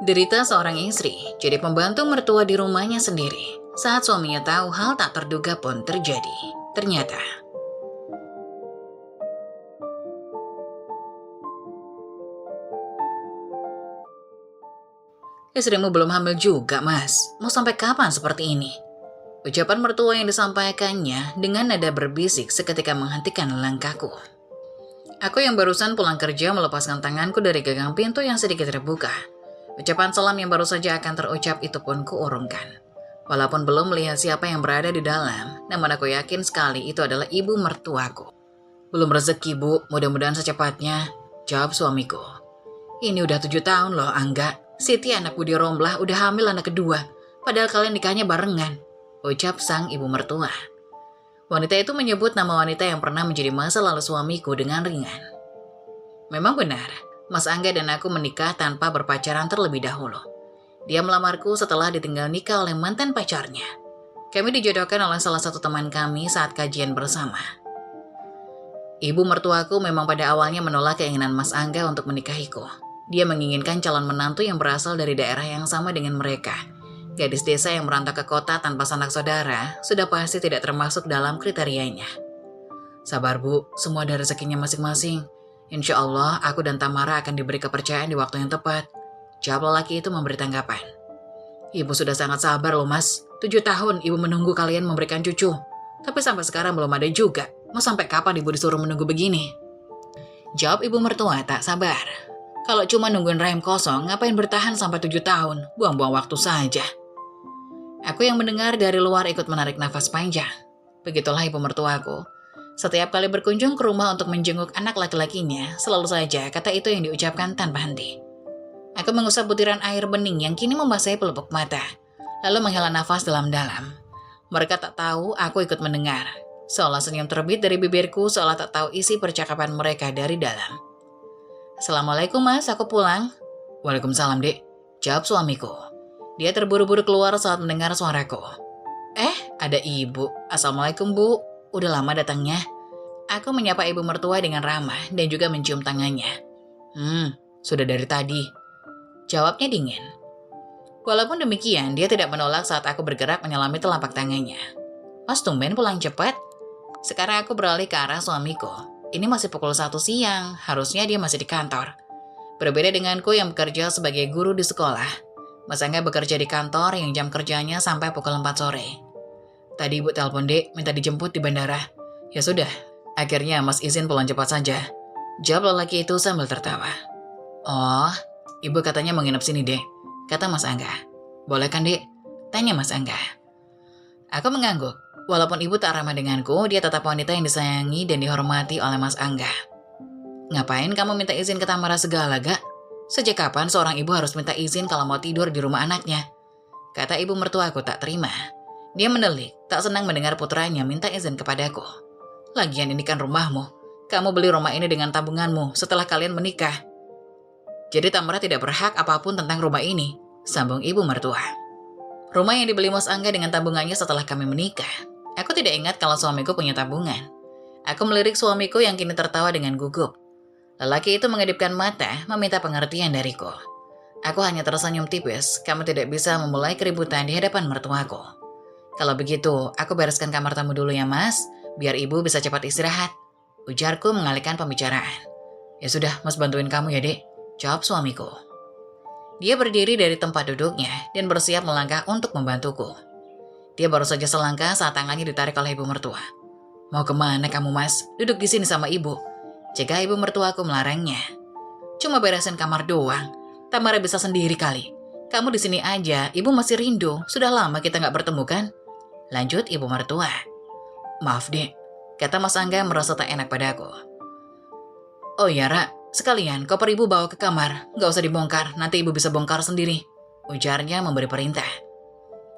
Derita seorang istri jadi pembantu mertua di rumahnya sendiri saat suaminya tahu hal tak terduga pun terjadi. Ternyata, istrimu belum hamil juga, Mas. Mau sampai kapan seperti ini? Ucapan mertua yang disampaikannya dengan nada berbisik seketika menghentikan langkahku. Aku yang barusan pulang kerja melepaskan tanganku dari gagang pintu yang sedikit terbuka. Ucapan salam yang baru saja akan terucap itu pun kuurungkan. Walaupun belum melihat siapa yang berada di dalam, namun aku yakin sekali itu adalah ibu mertuaku. Belum rezeki, Bu. Mudah-mudahan secepatnya, jawab suamiku. Ini udah 7 tahun loh, Angga. Siti anak Budi Romblah udah hamil anak kedua. Padahal kalian nikahnya barengan, ucap sang ibu mertua. Wanita itu menyebut nama wanita yang pernah menjadi masa lalu suamiku dengan ringan. Memang benar, Mas Angga dan aku menikah tanpa berpacaran terlebih dahulu. Dia melamarku setelah ditinggal nikah oleh mantan pacarnya. Kami dijodohkan oleh salah satu teman kami saat kajian bersama. Ibu mertuaku memang pada awalnya menolak keinginan Mas Angga untuk menikahiku. Dia menginginkan calon menantu yang berasal dari daerah yang sama dengan mereka. Gadis desa yang merantau ke kota tanpa sanak saudara sudah pasti tidak termasuk dalam kriterianya. Sabar, Bu, semua ada rezekinya masing-masing. Insya Allah aku dan Tamara akan diberi kepercayaan di waktu yang tepat, jawab lelaki itu memberi tanggapan. Ibu sudah sangat sabar loh, Mas. 7 tahun ibu menunggu kalian memberikan cucu. Tapi sampai sekarang belum ada juga. Mau sampai kapan ibu disuruh menunggu begini? Jawab ibu mertua tak sabar. Kalau cuma nungguin rahim kosong, ngapain bertahan sampai 7 tahun? Buang-buang waktu saja. Aku yang mendengar dari luar ikut menarik nafas panjang. Begitulah ibu mertuaku. Setiap kali berkunjung ke rumah untuk menjenguk anak laki-lakinya, selalu saja kata itu yang diucapkan tanpa henti. Aku mengusap butiran air bening yang kini membasahi pelupuk mata, lalu menghela nafas dalam-dalam. Mereka tak tahu aku ikut mendengar. Seolah senyum terbit dari bibirku, seolah tak tahu isi percakapan mereka dari dalam. Assalamualaikum, Mas, aku pulang. Waalaikumsalam, Dek, jawab suamiku. Dia terburu-buru keluar saat mendengar suaraku. Ada ibu. Assalamualaikum, Bu. Udah lama datangnya. Aku menyapa ibu mertua dengan ramah dan juga mencium tangannya. Sudah dari tadi, jawabnya dingin. Walaupun demikian, dia tidak menolak saat aku bergerak menyelami telapak tangannya. Mas, tumben pulang cepat. Sekarang aku beralih ke arah suamiku. Ini masih pukul 1 siang, harusnya dia masih di kantor. Berbeda denganku yang bekerja sebagai guru di sekolah. Mas Angga bekerja di kantor yang jam kerjanya sampai pukul 4 sore. Tadi ibu telepon, Dek, minta dijemput di bandara. Ya sudah, akhirnya Mas izin pulang cepat saja, jawab lelaki itu sambil tertawa. Oh, ibu katanya mau nginep sini, Dek, kata Mas Angga. Boleh kan, Dek? Tanya Mas Angga. Aku mengangguk. Walaupun ibu tak ramah denganku, dia tetap wanita yang disayangi dan dihormati oleh Mas Angga. Ngapain kamu minta izin ke Tamara segala, Gak? Sejak kapan seorang ibu harus minta izin kalau mau tidur di rumah anaknya? Kata ibu mertuaku tak terima. Dia mendelik, tak senang mendengar putranya minta izin kepadaku. Lagian ini kan rumahmu. Kamu beli rumah ini dengan tabunganmu setelah kalian menikah. Jadi Tamara tidak berhak apapun tentang rumah ini, sambung ibu mertua. Rumah yang dibeli Mas Angga dengan tabungannya setelah kami menikah. Aku tidak ingat kalau suamiku punya tabungan. Aku melirik suamiku yang kini tertawa dengan gugup. Lelaki itu mengedipkan mata, meminta pengertian dariku. Aku hanya tersenyum tipis, kamu tidak bisa memulai keributan di hadapan mertuaku. Kalau begitu, aku bereskan kamar tamu dulu ya, Mas, biar ibu bisa cepat istirahat, ujarku mengalihkan pembicaraan. Ya sudah, Mas bantuin kamu ya, Dek, jawab suamiku. Dia berdiri dari tempat duduknya dan bersiap melangkah untuk membantuku. Dia baru saja selangkah saat tangannya ditarik oleh ibu mertua. Mau kemana kamu, Mas? Duduk di sini sama ibu, jika ibu mertuaku melarangnya. Cuma beresin kamar doang. Tamara bisa sendiri kali. Kamu di sini aja, ibu masih rindu. Sudah lama kita nggak bertemu kan? Lanjut ibu mertua. Maaf, Dek, kata Mas Angga merasa tak enak padaku. Oh ya, Ra, sekalian koper ibu bawa ke kamar. Nggak usah dibongkar, nanti ibu bisa bongkar sendiri, ujarnya memberi perintah.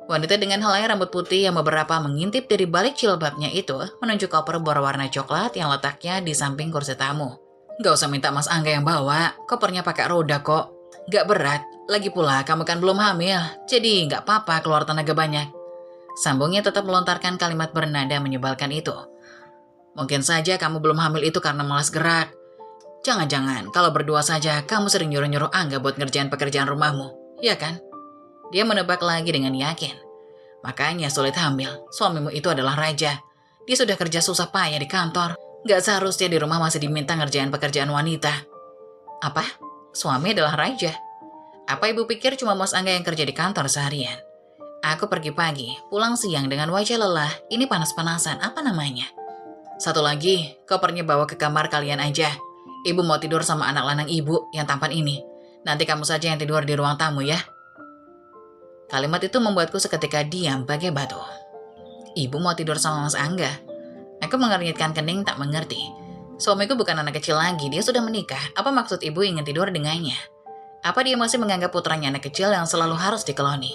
Wanita dengan helai rambut putih yang beberapa mengintip dari balik jilbabnya itu menunjuk koper berwarna coklat yang letaknya di samping kursi tamu. Gak usah minta Mas Angga yang bawa, kopernya pakai roda kok. Gak berat, lagi pula kamu kan belum hamil, jadi gak apa-apa keluar tenaga banyak. Sambungnya tetap melontarkan kalimat bernada menyebalkan itu. Mungkin saja kamu belum hamil itu karena malas gerak. Jangan-jangan kalau berdua saja kamu sering nyuruh-nyuruh Angga buat ngerjain pekerjaan rumahmu. ya kan? Dia menebak lagi dengan yakin. Makanya sulit hamil, suamimu itu adalah raja. Dia sudah kerja susah payah di kantor. Gak seharusnya di rumah masih diminta ngerjain pekerjaan wanita. Apa? Suami adalah raja? Apa ibu pikir cuma Mas Angga yang kerja di kantor seharian? Aku pergi pagi, pulang siang dengan wajah lelah. Ini panas-panasan, apa namanya? Satu lagi, kopernya bawa ke kamar kalian aja. Ibu mau tidur sama anak lanang ibu yang tampan ini. Nanti kamu saja yang tidur di ruang tamu ya. Kalimat itu membuatku seketika diam bagai batu. Ibu mau tidur sama Mas Angga? Aku mengernyitkan kening tak mengerti. Suamiku bukan anak kecil lagi, dia sudah menikah. Apa maksud ibu ingin tidur dengannya? Apa dia masih menganggap putranya anak kecil yang selalu harus dikeloni?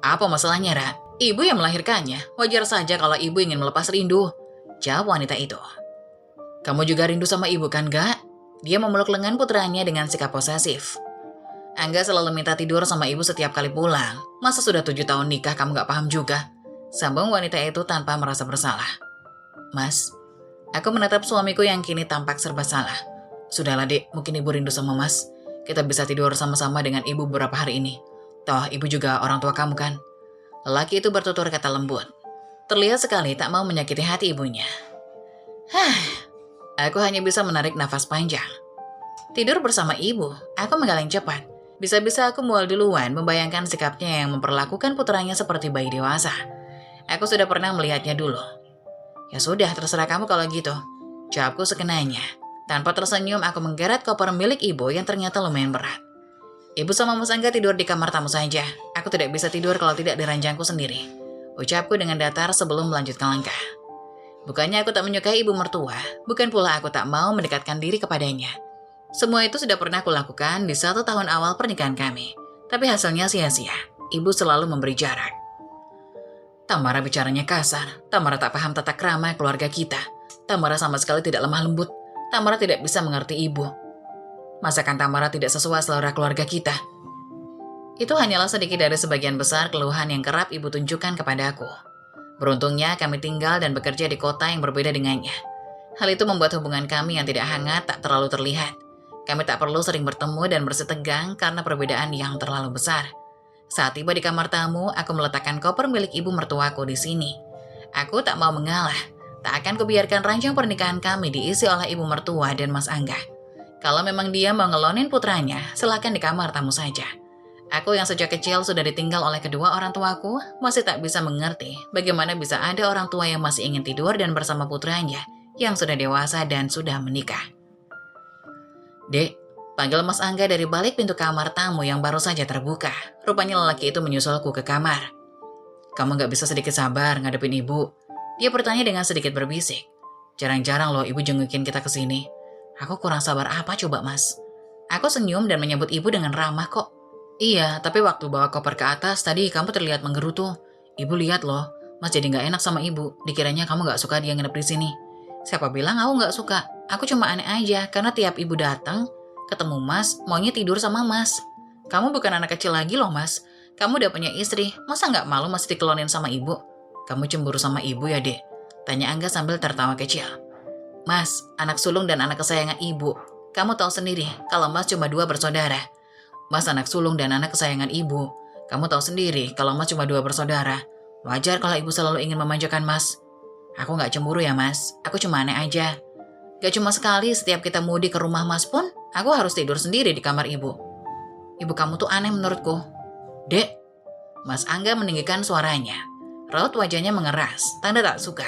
Apa masalahnya, Ra? Ibu yang melahirkannya. Wajar saja kalau ibu ingin melepas rindu. Jawab wanita itu. Kamu juga rindu sama ibu kan, Gak? Dia memeluk lengan putranya dengan sikap posesif. Angga selalu minta tidur sama ibu setiap kali pulang. Masa sudah 7 tahun nikah kamu gak paham juga? Sambung wanita itu tanpa merasa bersalah. Mas, aku menatap suamiku yang kini tampak serba salah. Sudahlah dek, mungkin ibu rindu sama mas. Kita bisa tidur sama-sama dengan ibu beberapa hari ini. Toh ibu juga orang tua kamu kan? Lelaki itu bertutur kata lembut. Terlihat sekali tak mau menyakiti hati ibunya. Aku hanya bisa menarik nafas panjang. Tidur bersama ibu, aku menggeleng cepat. Bisa-bisa aku mual duluan membayangkan sikapnya yang memperlakukan putranya seperti bayi dewasa. Aku sudah pernah melihatnya dulu. Ya sudah, terserah kamu kalau gitu. Jawabku sekenanya. Tanpa tersenyum, aku menggeret koper milik ibu yang ternyata lumayan berat. Ibu sama Mas Angga tidur di kamar tamu saja. Aku tidak bisa tidur kalau tidak di ranjangku sendiri. Ucapku dengan datar sebelum melanjutkan langkah. Bukannya aku tak menyukai ibu mertua, bukan pula aku tak mau mendekatkan diri kepadanya. Semua itu sudah pernah kulakukan di 1 tahun awal pernikahan kami. Tapi hasilnya sia-sia. Ibu selalu memberi jarak. Tamara bicaranya kasar. Tamara tak paham tata krama keluarga kita. Tamara sama sekali tidak lemah lembut. Tamara tidak bisa mengerti ibu. Masakan Tamara tidak sesuai selera keluarga kita. Itu hanyalah sedikit dari sebagian besar keluhan yang kerap ibu tunjukkan kepadaku. Beruntungnya kami tinggal dan bekerja di kota yang berbeda dengannya. Hal itu membuat hubungan kami yang tidak hangat tak terlalu terlihat. Kami tak perlu sering bertemu dan bersitegang karena perbedaan yang terlalu besar. Saat tiba di kamar tamu, aku meletakkan koper milik ibu mertuaku di sini. Aku tak mau mengalah. Tak akan kubiarkan ranjang pernikahan kami diisi oleh ibu mertua dan Mas Angga. Kalau memang dia mau ngelonin putranya, silakan di kamar tamu saja. Aku yang sejak kecil sudah ditinggal oleh kedua orang tuaku, masih tak bisa mengerti bagaimana bisa ada orang tua yang masih ingin tidur dan bersama putranya yang sudah dewasa dan sudah menikah. Dek, panggil Mas Angga dari balik pintu kamar tamu yang baru saja terbuka. Rupanya lelaki itu menyusulku ke kamar. Kamu gak bisa sedikit sabar ngadepin ibu? Dia bertanya dengan sedikit berbisik. Jarang-jarang loh ibu jengukin kita ke sini. Aku kurang sabar apa coba mas? Aku senyum dan menyebut ibu dengan ramah kok. Iya, tapi waktu bawa koper ke atas tadi kamu terlihat menggerutu. Ibu lihat loh, mas jadi gak enak sama ibu. Dikiranya kamu gak suka dia nginep di sini. Siapa bilang aku gak suka? Aku cuma aneh aja karena tiap ibu datang, ketemu mas, maunya tidur sama mas. Kamu bukan anak kecil lagi loh mas. Kamu udah punya istri, masa gak malu masih dikelonin sama ibu? Kamu cemburu sama ibu ya dek? Tanya Angga sambil tertawa kecil. Mas, anak sulung dan anak kesayangan ibu. Kamu tahu sendiri kalau mas cuma 2 bersaudara. Mas anak sulung dan anak kesayangan ibu. Kamu tahu sendiri kalau mas cuma 2 bersaudara. Wajar kalau ibu selalu ingin memanjakan mas. Aku gak cemburu ya mas, aku cuma aneh aja. Gak cuma sekali setiap kita mudik ke rumah mas pun, aku harus tidur sendiri di kamar ibu. Ibu kamu tuh aneh menurutku. Dek, Mas Angga meninggikan suaranya. Raut wajahnya mengeras, tanda tak suka.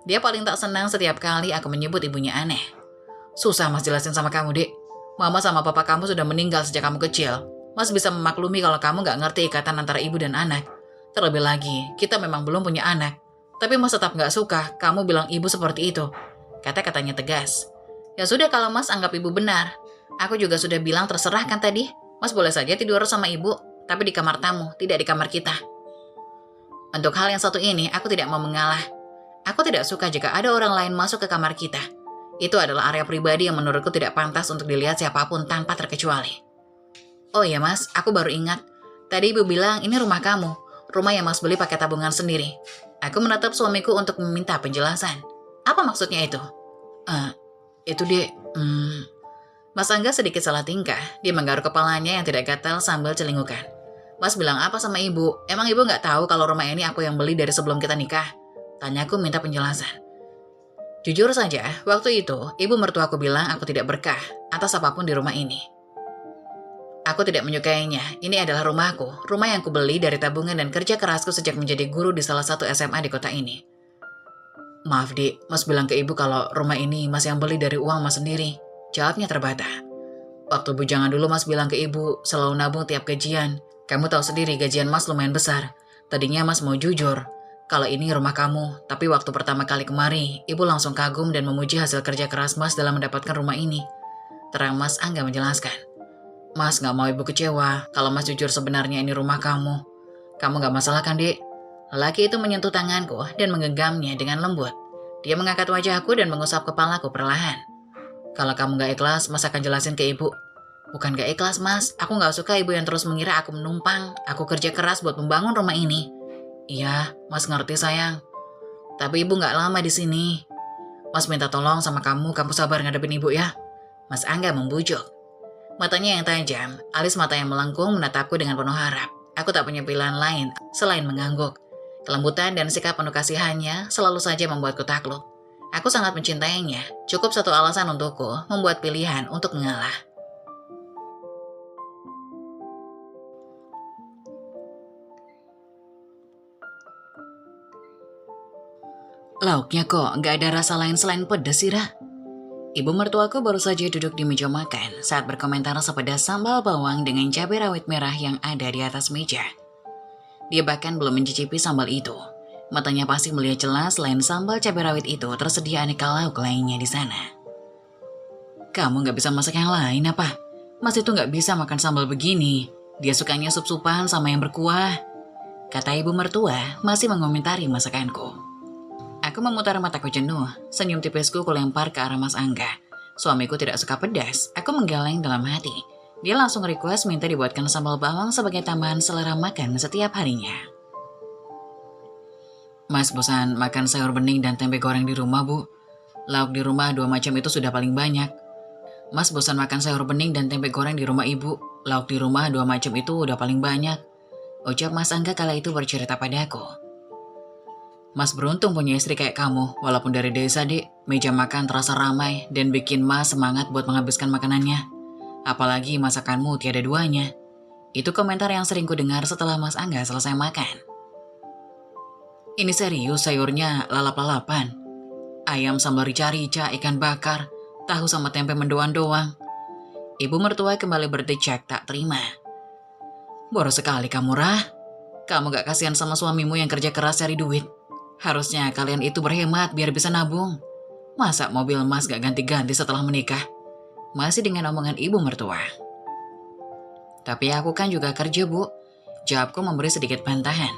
Dia paling tak senang setiap kali aku menyebut ibunya aneh. Susah mas jelasin sama kamu dek. Mama sama papa kamu sudah meninggal sejak kamu kecil. Mas bisa memaklumi kalau kamu gak ngerti ikatan antara ibu dan anak. Terlebih lagi, kita memang belum punya anak. Tapi mas tetap gak suka kamu bilang ibu seperti itu. Kata-katanya tegas. Ya sudah kalau mas anggap ibu benar. Aku juga sudah bilang terserah kan tadi. Mas boleh saja tidur sama ibu, tapi di kamar tamu, tidak di kamar kita. Untuk hal yang satu ini, aku tidak mau mengalah. Aku tidak suka jika ada orang lain masuk ke kamar kita. Itu adalah area pribadi yang menurutku tidak pantas untuk dilihat siapapun tanpa terkecuali. Oh iya mas, aku baru ingat. Tadi ibu bilang ini rumah kamu. Rumah yang mas beli pakai tabungan sendiri. Aku menatap suamiku untuk meminta penjelasan. Apa maksudnya itu? Itu dek, Mas Angga sedikit salah tingkah. Dia menggaruk kepalanya yang tidak gatal sambil celingukan. Mas bilang apa sama ibu? Emang ibu nggak tahu kalau rumah ini aku yang beli dari sebelum kita nikah? Tanyaku minta penjelasan. Jujur saja, waktu itu ibu mertuaku bilang aku tidak berkah atas apapun di rumah ini. Aku tidak menyukainya. Ini adalah rumahku, rumah yang kubeli dari tabungan dan kerja kerasku sejak menjadi guru di salah satu SMA di kota ini. Maaf, Dik, Mas bilang ke ibu kalau rumah ini Mas yang beli dari uang Mas sendiri. Jawabnya terbata. Waktu bujangan dulu Mas bilang ke ibu selalu nabung tiap gajian. Kamu tahu sendiri gajian Mas lumayan besar. Tadinya Mas mau jujur kalau ini rumah kamu, tapi waktu pertama kali kemari, ibu langsung kagum dan memuji hasil kerja keras Mas dalam mendapatkan rumah ini. Terang Mas Angga menjelaskan. Mas gak mau ibu kecewa kalau Mas jujur sebenarnya ini rumah kamu. Kamu gak masalah kan, Dek? Lelaki itu menyentuh tanganku dan menggenggamnya dengan lembut. Dia mengangkat wajahku dan mengusap kepalaku perlahan. Kalau kamu gak ikhlas, Mas akan jelasin ke ibu. Bukan gak ikhlas, Mas. Aku gak suka ibu yang terus mengira aku menumpang. Aku kerja keras buat membangun rumah ini. Iya, Mas ngerti sayang. Tapi ibu gak lama di sini. Mas minta tolong sama kamu sabar ngadepin ibu ya. Mas Angga membujuk. Matanya yang tajam, alis mata yang melengkung menatapku dengan penuh harap. Aku tak punya pilihan lain selain mengangguk. Kelembutan dan sikap penuh kasihannya selalu saja membuatku takluk. Aku sangat mencintainya. Cukup satu alasan untukku membuat pilihan untuk mengalah. Lauknya kok nggak ada rasa lain selain pedas sih, Ra? Ibu mertuaku baru saja duduk di meja makan saat berkomentar sepedas sambal bawang dengan cabai rawit merah yang ada di atas meja. Dia bahkan belum mencicipi sambal itu. Matanya pasti melihat jelas selain sambal cabai rawit itu tersedia aneka lauk lainnya di sana. Kamu nggak bisa masak yang lain apa? Mas itu nggak bisa makan sambal begini. Dia sukanya sup-supan sama yang berkuah. Kata ibu mertua masih mengomentari masakanku. Aku memutar mataku jenuh, senyum tipisku kulempar ke arah Mas Angga. Suamiku tidak suka pedas, aku menggeleng dalam hati. Dia langsung request minta dibuatkan sambal bawang sebagai tambahan selera makan setiap harinya. Mas bosan makan sayur bening dan tempe goreng di rumah, Bu. Lauk di rumah 2 macam itu sudah paling banyak. Mas bosan makan sayur bening dan tempe goreng di rumah ibu. Lauk di rumah 2 macam itu udah paling banyak. Ucap Mas Angga kala itu bercerita padaku. Mas beruntung punya istri kayak kamu, walaupun dari desa, Dek. Meja makan terasa ramai dan bikin Mas semangat buat menghabiskan makanannya. Apalagi masakanmu tiada duanya. Itu komentar yang sering ku dengar setelah Mas Angga selesai makan. Ini serius sayurnya lalap-lalapan. Ayam sambal rica-rica, ikan bakar, tahu sama tempe mendoan doang. Ibu mertua kembali berdecak tak terima. Boros sekali kamu, Rah. Kamu gak kasihan sama suamimu yang kerja keras cari duit. Harusnya kalian itu berhemat biar bisa nabung. Masa mobil Mas gak ganti-ganti setelah menikah? Masih dengan omongan ibu mertua. Tapi aku kan juga kerja, Bu. Jawabku memberi sedikit bantahan.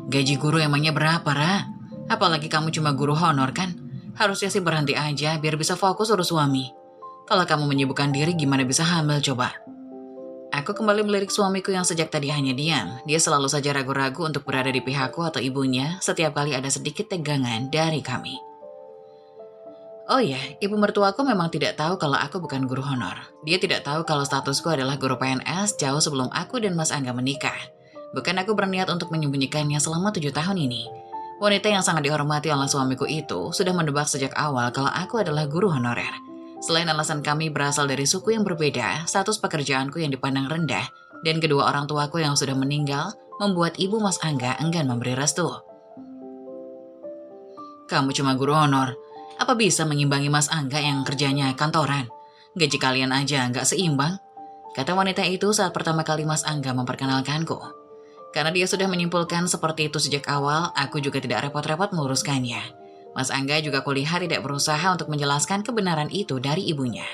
Gaji guru emangnya berapa, Ra? Apalagi kamu cuma guru honor kan? Harusnya sih berhenti aja biar bisa fokus urus suami. Kalau kamu menyibukkan diri gimana bisa hamil coba? Aku kembali melirik suamiku yang sejak tadi hanya diam. Dia selalu saja ragu-ragu untuk berada di pihakku atau ibunya setiap kali ada sedikit tegangan dari kami. Oh ya, ibu mertuaku memang tidak tahu kalau aku bukan guru honor. Dia tidak tahu kalau statusku adalah guru PNS jauh sebelum aku dan Mas Angga menikah. Bukan aku berniat untuk menyembunyikannya selama 7 tahun ini. Wanita yang sangat dihormati oleh suamiku itu sudah menebak sejak awal kalau aku adalah guru honorer. Selain alasan kami berasal dari suku yang berbeda, status pekerjaanku yang dipandang rendah, dan kedua orang tuaku yang sudah meninggal, membuat ibu Mas Angga enggan memberi restu. Kamu cuma guru honor, apa bisa mengimbangi Mas Angga yang kerjanya kantoran? Gaji kalian aja nggak seimbang, kata wanita itu saat pertama kali Mas Angga memperkenalkanku. Karena dia sudah menyimpulkan seperti itu sejak awal, aku juga tidak repot-repot meluruskannya. Mas Angga juga kulihat tidak berusaha untuk menjelaskan kebenaran itu dari ibunya.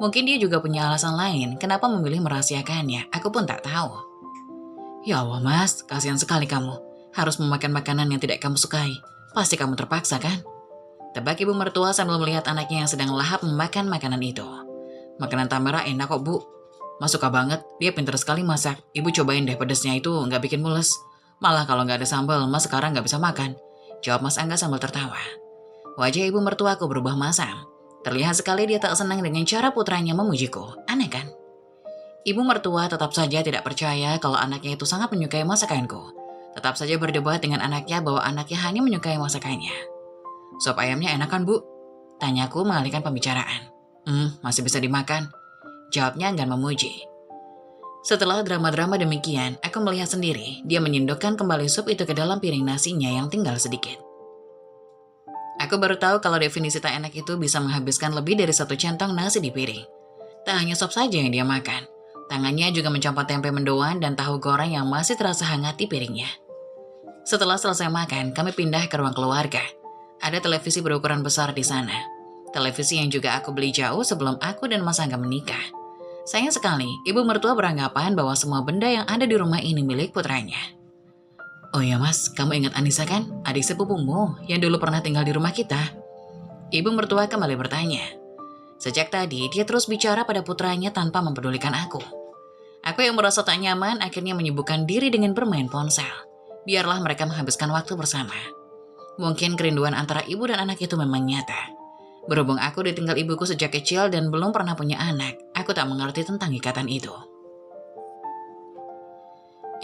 Mungkin dia juga punya alasan lain kenapa memilih merahasiakannya, aku pun tak tahu. Ya Allah Mas, kasihan sekali kamu. Harus memakan makanan yang tidak kamu sukai. Pasti kamu terpaksa kan? Tebak ibu mertua sambil melihat anaknya yang sedang lahap memakan makanan itu. Makanan Tamara enak kok, Bu. Mas suka banget, dia pintar sekali masak. Ibu cobain deh pedesnya itu nggak bikin mules. Malah kalau nggak ada sambal, Mas sekarang nggak bisa makan. Jawab Mas Angga sambil tertawa. Wajah ibu mertuaku berubah masam. Terlihat sekali dia tak senang dengan cara putranya memujiku. Aneh kan? Ibu mertua tetap saja tidak percaya kalau anaknya itu sangat menyukai masakanku. Tetap saja berdebat dengan anaknya bahwa anaknya hanya menyukai masakannya. Sop ayamnya enak kan, Bu? Tanyaku mengalihkan pembicaraan. Masih bisa dimakan. Jawabnya enggan memuji. Setelah drama-drama demikian, aku melihat sendiri dia menyendokkan kembali sup itu ke dalam piring nasinya yang tinggal sedikit. Aku baru tahu kalau definisi tak enak itu bisa menghabiskan lebih dari 1 centong nasi di piring. Tak hanya sop saja yang dia makan, tangannya juga mencopot tempe mendoan dan tahu goreng yang masih terasa hangat di piringnya. Setelah selesai makan, kami pindah ke ruang keluarga. Ada televisi berukuran besar di sana. Televisi yang juga aku beli jauh sebelum aku dan Mas Angga menikah. Sayang sekali, ibu mertua beranggapan bahwa semua benda yang ada di rumah ini milik putranya. Oh ya Mas, kamu ingat Anissa kan? Adik sepupumu yang dulu pernah tinggal di rumah kita. Ibu mertua kembali bertanya. Sejak tadi, dia terus bicara pada putranya tanpa mempedulikan aku. Aku yang merasa tak nyaman akhirnya menyibukkan diri dengan bermain ponsel. Biarlah mereka menghabiskan waktu bersama. Mungkin kerinduan antara ibu dan anak itu memang nyata. Berhubung aku ditinggal ibuku sejak kecil dan belum pernah punya anak, aku tak mengerti tentang ikatan itu.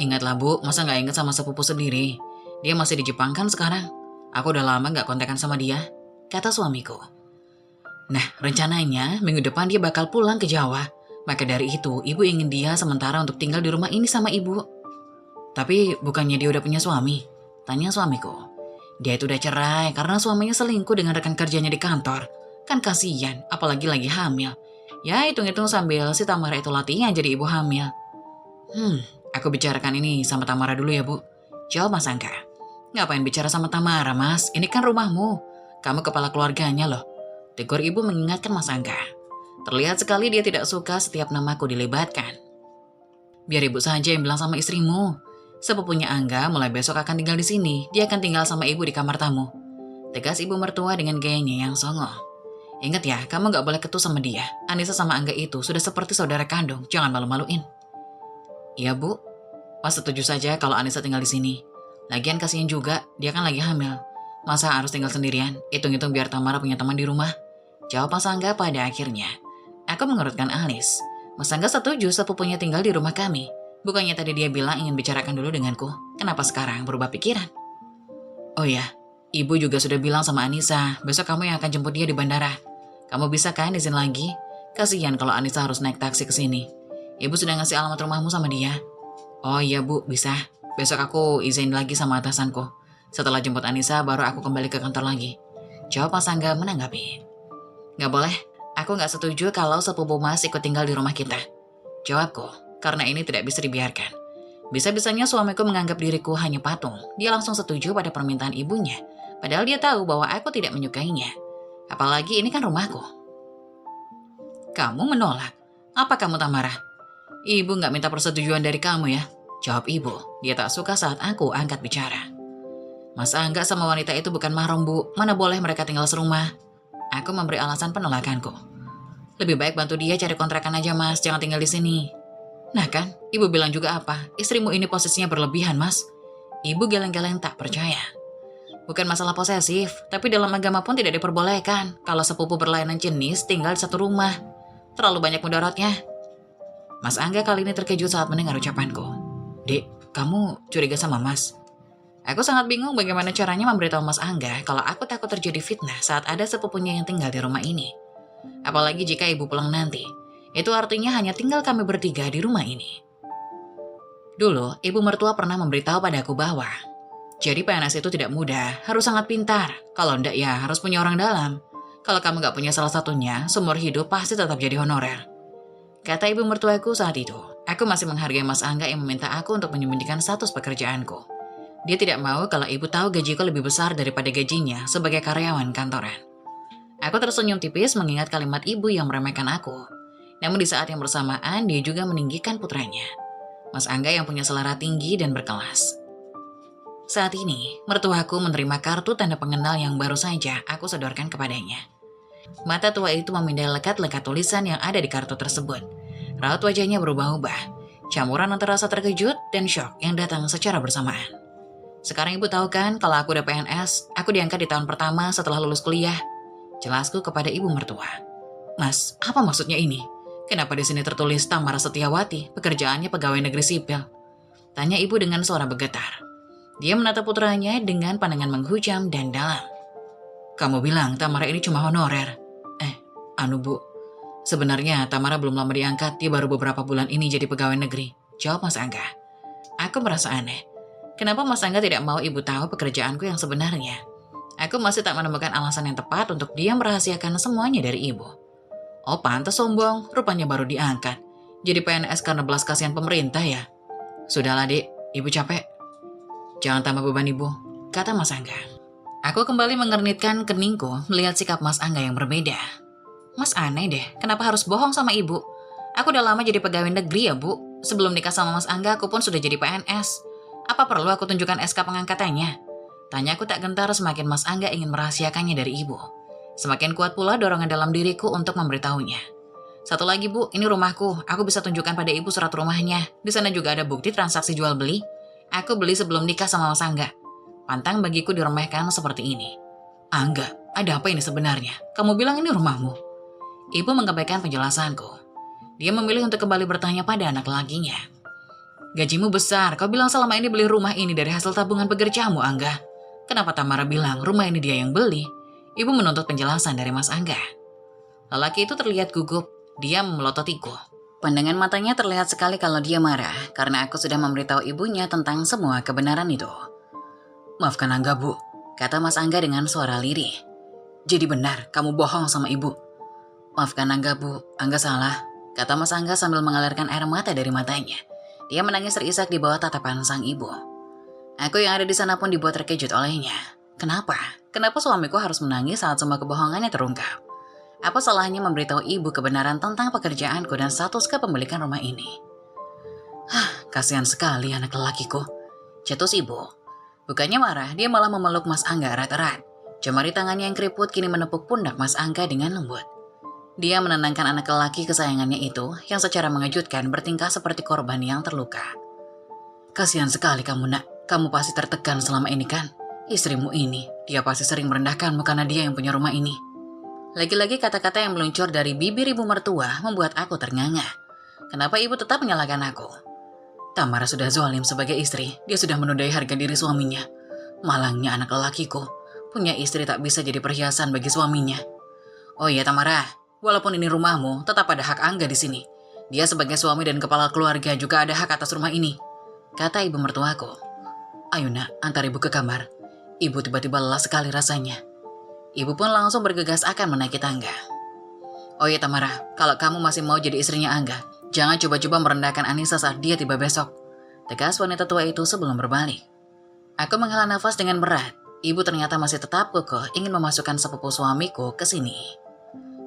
Ingatlah Bu, masa nggak ingat sama sepupu sendiri? Dia masih di Jepang kan sekarang? Aku udah lama nggak kontekan sama dia, kata suamiku. Nah, rencananya minggu depan dia bakal pulang ke Jawa. Maka dari itu, ibu ingin dia sementara untuk tinggal di rumah ini sama ibu. Tapi bukannya dia udah punya suami? Tanya suamiku. Dia itu udah cerai karena suaminya selingkuh dengan rekan kerjanya di kantor. Kan kasihan, apalagi lagi hamil. Ya hitung-hitung sambil si Tamara itu latihan jadi ibu hamil. Aku bicarakan ini sama Tamara dulu ya Bu. Jawab Mas Angga. Ngapain bicara sama Tamara Mas? Ini kan rumahmu. Kamu kepala keluarganya loh. Tegur ibu mengingatkan Mas Angga. Terlihat sekali dia tidak suka setiap namaku dilibatkan. Biar ibu saja yang bilang sama istrimu. Sepupunya Angga mulai besok akan tinggal di sini. Dia akan tinggal sama ibu di kamar tamu. Tegas ibu mertua dengan gayanya yang songong. Ingat ya, kamu gak boleh ketus sama dia. Anissa sama Angga itu sudah seperti saudara kandung. Jangan malu-maluin. Iya Bu. Mas setuju saja kalau Anissa tinggal di sini. Lagian kasihan juga, dia kan lagi hamil. Masa harus tinggal sendirian? Hitung-hitung biar Tamara punya teman di rumah. Jawab Mas Angga pada akhirnya. Aku mengerutkan alis. Mas Angga setuju sepupunya tinggal di rumah kami. Bukannya tadi dia bilang ingin bicarakan dulu denganku. Kenapa sekarang berubah pikiran? Oh ya, ibu juga sudah bilang sama Anissa, besok kamu yang akan jemput dia di bandara. Kamu bisa kan izin lagi? Kasihan kalau Anissa harus naik taksi ke sini. Ibu sudah ngasih alamat rumahmu sama dia. Oh iya Bu, bisa. Besok aku izin lagi sama atasanku. Setelah jemput Anissa, baru aku kembali ke kantor lagi. Jawab Mas Angga menanggapi. Gak boleh, aku gak setuju kalau sepupu Mas ikut tinggal di rumah kita. Jawabku. Karena ini tidak bisa dibiarkan. Bisa-bisanya suamiku menganggap diriku hanya patung. Dia langsung setuju pada permintaan ibunya. Padahal dia tahu bahwa aku tidak menyukainya. Apalagi ini kan rumahku. Kamu menolak? Apa kamu Tamara? Ibu gak minta persetujuan dari kamu ya? Jawab ibu. Dia tak suka saat aku angkat bicara. Mas Angga sama wanita itu bukan mahram Bu. Mana boleh mereka tinggal serumah? Aku memberi alasan penolakanku. Lebih baik bantu dia cari kontrakan aja Mas. Jangan tinggal di sini. Nah kan, ibu bilang juga apa? Istrimu ini posisinya berlebihan, Mas. Ibu geleng-geleng tak percaya. Bukan masalah posesif, tapi dalam agama pun tidak diperbolehkan kalau sepupu berlainan jenis tinggal di satu rumah. Terlalu banyak mudaratnya. Mas Angga kali ini terkejut saat mendengar ucapanku. Dek, kamu curiga sama Mas? Aku sangat bingung bagaimana caranya memberitahu Mas Angga kalau aku takut terjadi fitnah saat ada sepupunya yang tinggal di rumah ini. Apalagi jika ibu pulang nanti. Itu artinya hanya tinggal kami bertiga di rumah ini. Dulu, ibu mertua pernah memberitahu padaku bahwa jadi PNS itu tidak mudah, harus sangat pintar. Kalau enggak ya harus punya orang dalam. Kalau kamu gak punya salah satunya, seumur hidup pasti tetap jadi honorer. Kata ibu mertuaku saat itu. Aku masih menghargai Mas Angga yang meminta aku untuk menyembunyikan status pekerjaanku. Dia tidak mau kalau ibu tahu gajiku lebih besar daripada gajinya sebagai karyawan kantoran. Aku tersenyum tipis mengingat kalimat ibu yang meremehkan aku. Namun di saat yang bersamaan, dia juga meninggikan putranya. Mas Angga yang punya selera tinggi dan berkelas. Saat ini, mertuaku menerima kartu tanda pengenal yang baru saja aku sodorkan kepadanya. Mata tua itu memindai lekat-lekat tulisan yang ada di kartu tersebut. Raut wajahnya berubah-ubah. Campuran antara rasa terkejut dan syok yang datang secara bersamaan. Sekarang ibu tahu kan kalau aku udah PNS, aku diangkat di tahun pertama setelah lulus kuliah. Jelasku kepada ibu mertua. Mas, apa maksudnya ini? Kenapa di sini tertulis Tamara Setiawati, pekerjaannya pegawai negeri sipil? Tanya ibu dengan suara bergetar. Dia menatap putranya dengan pandangan menghujam dan dalam. Kamu bilang Tamara ini cuma honorer. Bu, sebenarnya Tamara belum lama diangkat, dia baru beberapa bulan ini jadi pegawai negeri. Jawab Mas Angga. Aku merasa aneh. Kenapa Mas Angga tidak mau ibu tahu pekerjaanku yang sebenarnya? Aku masih tak menemukan alasan yang tepat untuk dia merahasiakan semuanya dari ibu. Oh, pantas sombong, rupanya baru diangkat. Jadi PNS karena belas kasihan pemerintah ya? Sudahlah, Dek, ibu capek. Jangan tambah beban ibu, kata Mas Angga. Aku kembali mengernitkan keningku melihat sikap Mas Angga yang berbeda. Mas aneh deh, kenapa harus bohong sama ibu? Aku udah lama jadi pegawai negeri ya, Bu. Sebelum nikah sama Mas Angga, aku pun sudah jadi PNS. Apa perlu aku tunjukkan SK pengangkatannya? Tanya aku tak gentar semakin Mas Angga ingin merahasiakannya dari ibu. Semakin kuat pula dorongan dalam diriku untuk memberitahunya. Satu lagi, Bu, ini rumahku. Aku bisa tunjukkan pada ibu surat rumahnya. Di sana juga ada bukti transaksi jual beli. Aku beli sebelum nikah sama Mas Angga. Pantang bagiku diremehkan seperti ini. Angga, ada apa ini sebenarnya? Kamu bilang ini rumahmu. Ibu mengabaikan penjelasanku. Dia memilih untuk kembali bertanya pada anak lakinya. Gajimu besar, kau bilang selama ini beli rumah ini dari hasil tabungan pekerjamu, Angga. Kenapa Tamara bilang rumah ini dia yang beli? Ibu menuntut penjelasan dari Mas Angga. Lelaki itu terlihat gugup, dia memelototiku. Pandangan matanya terlihat sekali kalau dia marah, karena aku sudah memberitahu ibunya tentang semua kebenaran itu. Maafkan Angga, Bu, kata Mas Angga dengan suara lirih. Jadi benar, kamu bohong sama ibu. Maafkan Angga, Bu, Angga salah, kata Mas Angga sambil mengalirkan air mata dari matanya. Dia menangis terisak di bawah tatapan sang ibu. Aku yang ada di sana pun dibuat terkejut olehnya. Kenapa? Kenapa suamiku harus menangis saat semua kebohongannya terungkap? Apa salahnya memberitahu ibu kebenaran tentang pekerjaanku dan status kepemilikan rumah ini? Kasihan sekali anak lelakiku. Cetus ibu. Bukannya marah, dia malah memeluk Mas Angga erat-erat. Jemari tangannya yang keriput kini menepuk pundak Mas Angga dengan lembut. Dia menenangkan anak lelaki kesayangannya itu yang secara mengejutkan bertingkah seperti korban yang terluka. Kasihan sekali kamu, Nak. Kamu pasti tertekan selama ini kan? Istrimu ini, dia pasti sering merendahkanmu karena dia yang punya rumah ini. Lagi-lagi kata-kata yang meluncur dari bibir ibu mertua membuat aku ternganga. Kenapa ibu tetap menyalahkan aku? Tamara sudah zalim sebagai istri, dia sudah menodai harga diri suaminya. Malangnya anak lelakiku, punya istri tak bisa jadi perhiasan bagi suaminya. Oh iya Tamara, walaupun ini rumahmu, tetap ada hak Angga di sini. Dia sebagai suami dan kepala keluarga juga ada hak atas rumah ini, kata ibu mertuaku. Ayo Nak, antar ibu ke kamar. Ibu tiba-tiba lelah sekali rasanya. Ibu pun langsung bergegas akan menaiki tangga. Oh iya Tamara, kalau kamu masih mau jadi istrinya Angga, jangan coba-coba merendahkan Anissa saat dia tiba besok, tegas wanita tua itu sebelum berbalik. Aku menghela nafas dengan berat. Ibu ternyata masih tetap kekeh ingin memasukkan sepupu suamiku ke sini.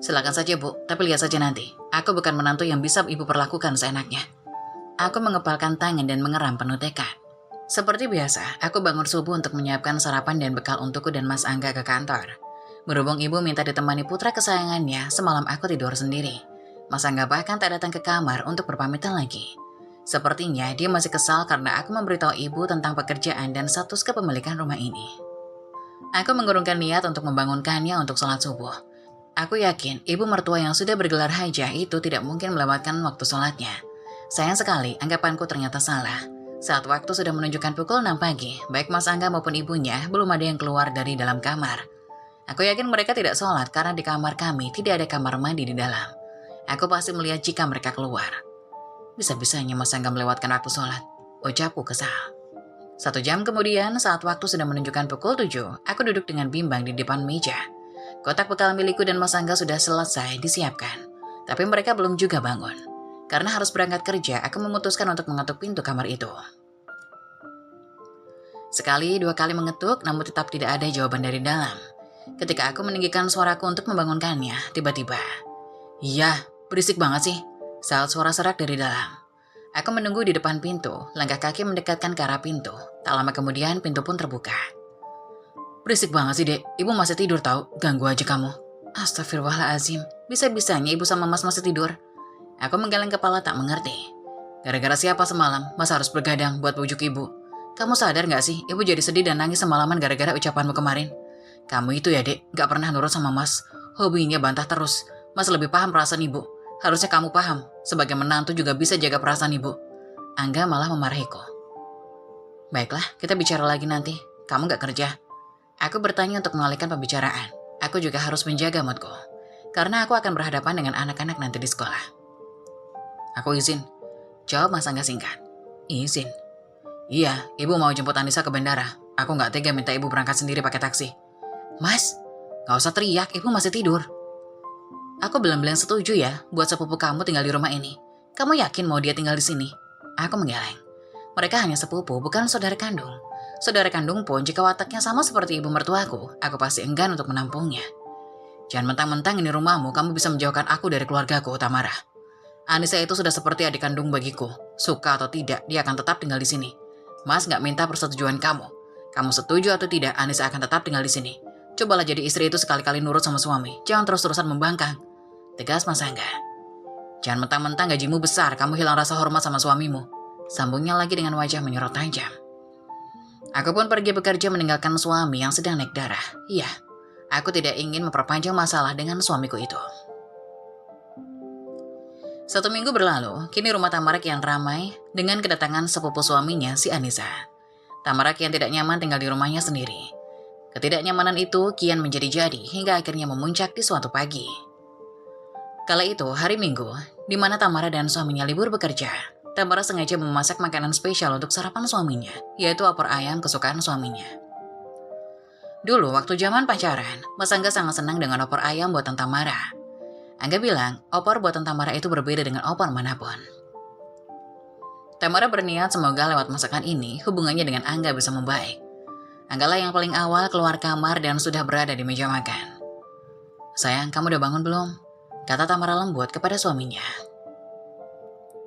Silakan saja Bu, tapi lihat saja nanti. Aku bukan menantu yang bisa ibu perlakukan seenaknya. Aku mengepalkan tangan dan mengeram penuh tekad. Seperti biasa, aku bangun subuh untuk menyiapkan sarapan dan bekal untukku dan Mas Angga ke kantor. Berhubung ibu minta ditemani putra kesayangannya, semalam aku tidur sendiri. Mas Angga bahkan tak datang ke kamar untuk berpamitan lagi. Sepertinya dia masih kesal karena aku memberitahu ibu tentang pekerjaan dan status kepemilikan rumah ini. Aku mengurungkan niat untuk membangunkannya untuk sholat subuh. Aku yakin ibu mertua yang sudah bergelar hajah itu tidak mungkin melewatkan waktu sholatnya. Sayang sekali, anggapanku ternyata salah. Saat waktu sudah menunjukkan pukul 6 pagi, baik Mas Angga maupun ibunya belum ada yang keluar dari dalam kamar. Aku yakin mereka tidak sholat karena di kamar kami tidak ada kamar mandi di dalam. Aku pasti melihat jika mereka keluar. Bisa-bisanya Mas Angga melewatkan waktu sholat, ucapku kesal. 1 jam kemudian, saat waktu sudah menunjukkan pukul 7, aku duduk dengan bimbang di depan meja. Kotak bekal milikku dan Mas Angga sudah selesai disiapkan. Tapi mereka belum juga bangun. Karena harus berangkat kerja, aku memutuskan untuk mengetuk pintu kamar itu. Sekali, 2 kali mengetuk, namun tetap tidak ada jawaban dari dalam. Ketika aku meninggikan suaraku untuk membangunkannya, tiba-tiba, "Iya, berisik banget sih," saat suara serak dari dalam. Aku menunggu di depan pintu, langkah kaki mendekatkan ke arah pintu. Tak lama kemudian pintu pun terbuka. "Berisik banget sih, Dek. Ibu masih tidur tahu, ganggu aja kamu." Astagfirullahaladzim, bisa-bisanya ibu sama Mas masih tidur. Aku menggeleng kepala tak mengerti. Gara-gara siapa semalam, Mas harus bergadang buat bujuk ibu? Kamu sadar gak sih, ibu jadi sedih dan nangis semalaman gara-gara ucapanmu kemarin? Kamu itu ya Dek, gak pernah nurut sama Mas. Hobinya bantah terus. Mas lebih paham perasaan ibu. Harusnya kamu paham. Sebagai menantu juga bisa jaga perasaan ibu. Angga malah memarahiku. Baiklah, kita bicara lagi nanti. Kamu gak kerja? Aku bertanya untuk mengalihkan pembicaraan. Aku juga harus menjaga moodku. Karena aku akan berhadapan dengan anak-anak nanti di sekolah. Aku izin. Jawab Mas Angga singkat. Izin? Iya, ibu mau jemput Anissa ke bandara. Aku gak tega minta ibu berangkat sendiri pakai taksi. Mas, gak usah teriak, ibu masih tidur. Aku bilang setuju ya buat sepupu kamu tinggal di rumah ini. Kamu yakin mau dia tinggal di sini? Aku menggeleng. Mereka hanya sepupu, bukan saudara kandung. Saudara kandung pun jika wataknya sama seperti ibu mertuaku, aku pasti enggan untuk menampungnya. Jangan mentang-mentang ini rumahmu, kamu bisa menjauhkan aku dari keluargaku, Tamara. Anissa itu sudah seperti adik kandung bagiku. Suka atau tidak, dia akan tetap tinggal di sini. Mas gak minta persetujuan kamu. Kamu setuju atau tidak, Anissa akan tetap tinggal di sini. Cobalah jadi istri itu sekali-kali nurut sama suami. Jangan terus-terusan membangkang. Tegas Mas Angga. Jangan mentang-mentang gajimu besar, kamu hilang rasa hormat sama suamimu. Sambungnya lagi dengan wajah menyorot tajam. Aku pun pergi bekerja meninggalkan suami yang sedang naik darah. Iya, aku tidak ingin memperpanjang masalah dengan suamiku itu. 1 minggu berlalu, kini rumah Tamara kian ramai dengan kedatangan sepupu suaminya, si Anissa. Tamara kian tidak nyaman tinggal di rumahnya sendiri. Ketidaknyamanan itu kian menjadi-jadi hingga akhirnya memuncak di suatu pagi. Kala itu, hari Minggu, di mana Tamara dan suaminya libur bekerja. Tamara sengaja memasak makanan spesial untuk sarapan suaminya, yaitu opor ayam kesukaan suaminya. Dulu, waktu zaman pacaran, Mas Angga sangat senang dengan opor ayam buatan Tamara. Angga bilang, opor buatan Tamara itu berbeda dengan opor manapun. Tamara berniat semoga lewat masakan ini, hubungannya dengan Angga bisa membaik. Angga lah yang paling awal keluar kamar dan sudah berada di meja makan. Sayang, kamu udah bangun belum? Kata Tamara lembut kepada suaminya.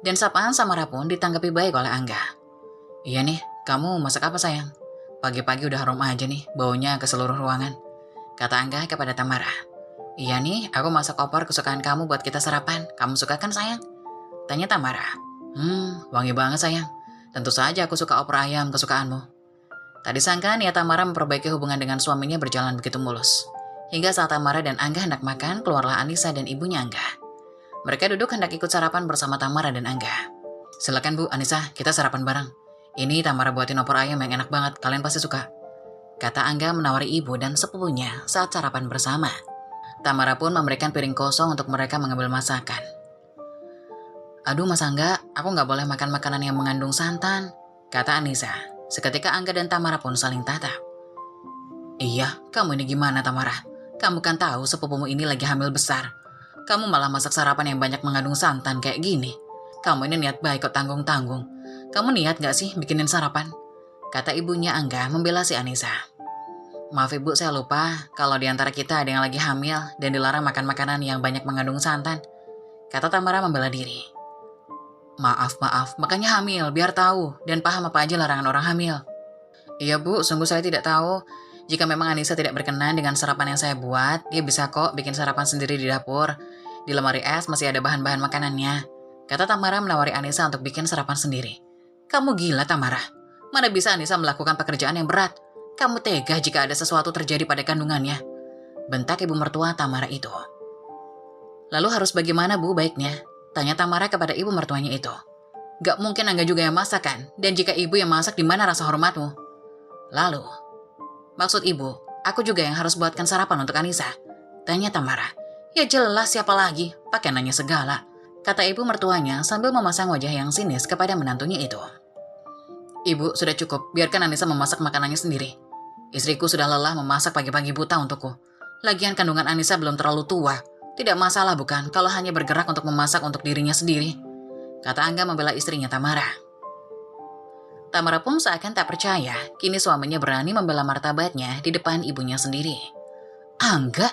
Dan sapaan Samara pun ditanggapi baik oleh Angga. Iya nih, kamu masak apa sayang? Pagi-pagi udah harum aja nih, baunya ke seluruh ruangan. Kata Angga kepada Tamara. Iya nih, aku masak opor kesukaan kamu buat kita sarapan. Kamu suka kan sayang? Tanya Tamara. Wangi banget sayang. Tentu saja aku suka opor ayam kesukaanmu. Tadi sangka niat Tamara memperbaiki hubungan dengan suaminya berjalan begitu mulus. Hingga saat Tamara dan Angga hendak makan, keluarlah Anissa dan ibunya Angga. Mereka duduk hendak ikut sarapan bersama Tamara dan Angga. Silakan Bu, Anissa, kita sarapan bareng. Ini Tamara buatin opor ayam yang enak banget, kalian pasti suka. Kata Angga menawari ibu dan sepupunya saat sarapan bersama. Tamara pun memberikan piring kosong untuk mereka mengambil masakan. Aduh Mas Angga, aku gak boleh makan makanan yang mengandung santan, kata Anissa. Seketika Angga dan Tamara pun saling tatap. Iya, kamu ini gimana Tamara? Kamu kan tahu sepupumu ini lagi hamil besar. Kamu malah masak sarapan yang banyak mengandung santan kayak gini. Kamu ini niat baik kok tanggung-tanggung. Kamu niat gak sih bikinin sarapan? Kata ibunya Angga membela si Anissa. Maaf ibu, saya lupa kalau di antara kita ada yang lagi hamil dan dilarang makan makanan yang banyak mengandung santan. Kata Tamara membela diri. Maaf, makanya hamil biar tahu dan paham apa aja larangan orang hamil. Iya bu, sungguh saya tidak tahu. Jika memang Anissa tidak berkenan dengan sarapan yang saya buat, dia bisa kok bikin sarapan sendiri di dapur. Di lemari es masih ada bahan-bahan makanannya. Kata Tamara menawari Anissa untuk bikin sarapan sendiri. Kamu gila Tamara. Mana bisa Anissa melakukan pekerjaan yang berat? Kamu tega jika ada sesuatu terjadi pada kandungannya. Bentak ibu mertua Tamara itu. Lalu harus bagaimana bu baiknya? Tanya Tamara kepada ibu mertuanya itu. Gak mungkin Angga juga yang masak kan? Dan jika ibu yang masak di mana rasa hormatmu? Lalu, maksud ibu, aku juga yang harus buatkan sarapan untuk Anissa? Tanya Tamara. Ya jelas siapa lagi, pakai nanya segala. Kata ibu mertuanya sambil memasang wajah yang sinis kepada menantunya itu. Ibu, sudah cukup, biarkan Anissa memasak makanannya sendiri. Istriku sudah lelah memasak pagi-pagi buta untukku. Lagian kandungan Anissa belum terlalu tua. Tidak masalah bukan kalau hanya bergerak untuk memasak untuk dirinya sendiri. Kata Angga membela istrinya Tamara. Tamara pun seakan tak percaya, kini suaminya berani membela martabatnya di depan ibunya sendiri. Angga,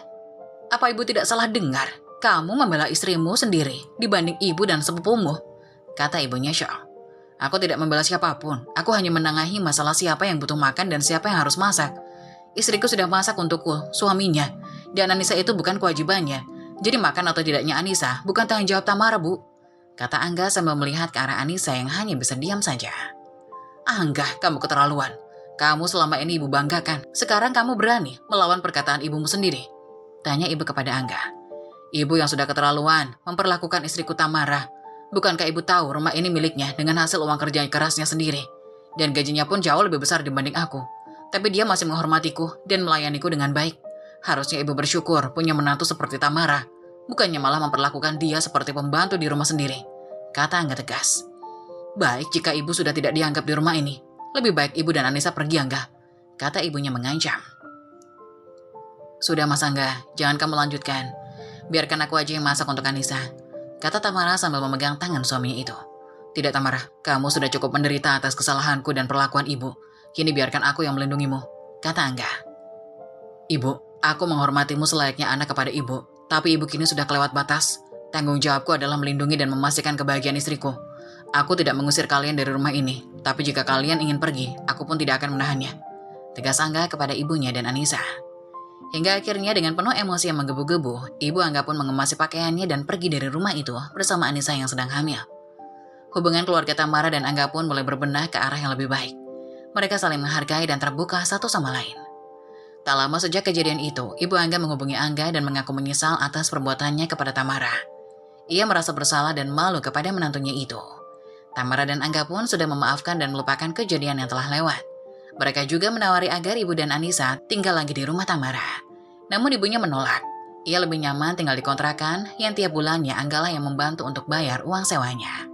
apa ibu tidak salah dengar? Kamu membela istrimu sendiri dibanding ibu dan sepupumu, kata ibunya Syah. Aku tidak membela siapapun, aku hanya menengahi masalah siapa yang butuh makan dan siapa yang harus masak. Istriku sudah masak untukku, suaminya, dan Anissa itu bukan kewajibannya. Jadi makan atau tidaknya Anissa bukan tanggung jawab Tamara, Bu. Kata Angga sambil melihat ke arah Anissa yang hanya bisa diam saja. Angga, kamu keterlaluan. Kamu selama ini ibu banggakan. Sekarang kamu berani melawan perkataan ibumu sendiri. Tanya ibu kepada Angga. Ibu yang sudah keterlaluan memperlakukan istriku Tamara. Bukankah ibu tahu rumah ini miliknya dengan hasil uang kerja kerasnya sendiri? Dan gajinya pun jauh lebih besar dibanding aku. Tapi dia masih menghormatiku dan melayaniku dengan baik. Harusnya ibu bersyukur punya menantu seperti Tamara. Bukannya malah memperlakukan dia seperti pembantu di rumah sendiri. Kata Angga tegas. Baik jika ibu sudah tidak dianggap di rumah ini. Lebih baik ibu dan Anissa pergi, Angga. Kata ibunya mengancam. Sudah Mas Angga, jangan kamu lanjutkan. Biarkan aku aja yang masak untuk Anissa. Kata Tamara sambil memegang tangan suaminya itu. Tidak Tamara, kamu sudah cukup menderita atas kesalahanku dan perlakuan ibu. Kini biarkan aku yang melindungimu. Kata Angga. Ibu, aku menghormatimu selayaknya anak kepada ibu. Tapi ibu kini sudah kelewat batas. Tanggung jawabku adalah melindungi dan memastikan kebahagiaan istriku. Aku tidak mengusir kalian dari rumah ini, tapi jika kalian ingin pergi, aku pun tidak akan menahannya. Tegas Angga kepada ibunya dan Anissa. Hingga akhirnya dengan penuh emosi yang menggebu-gebu, ibu Angga pun mengemasi pakaiannya dan pergi dari rumah itu bersama Anissa yang sedang hamil. Hubungan keluarga Tamara dan Angga pun mulai berbenah ke arah yang lebih baik. Mereka saling menghargai dan terbuka satu sama lain. Tak lama sejak kejadian itu, ibu Angga menghubungi Angga dan mengaku menyesal atas perbuatannya kepada Tamara. Ia merasa bersalah dan malu kepada menantunya itu. Tamara dan Angga pun sudah memaafkan dan melupakan kejadian yang telah lewat. Mereka juga menawari agar ibu dan Anissa tinggal lagi di rumah Tamara. Namun ibunya menolak. Ia lebih nyaman tinggal di kontrakan yang tiap bulannya Angga lah yang membantu untuk bayar uang sewanya.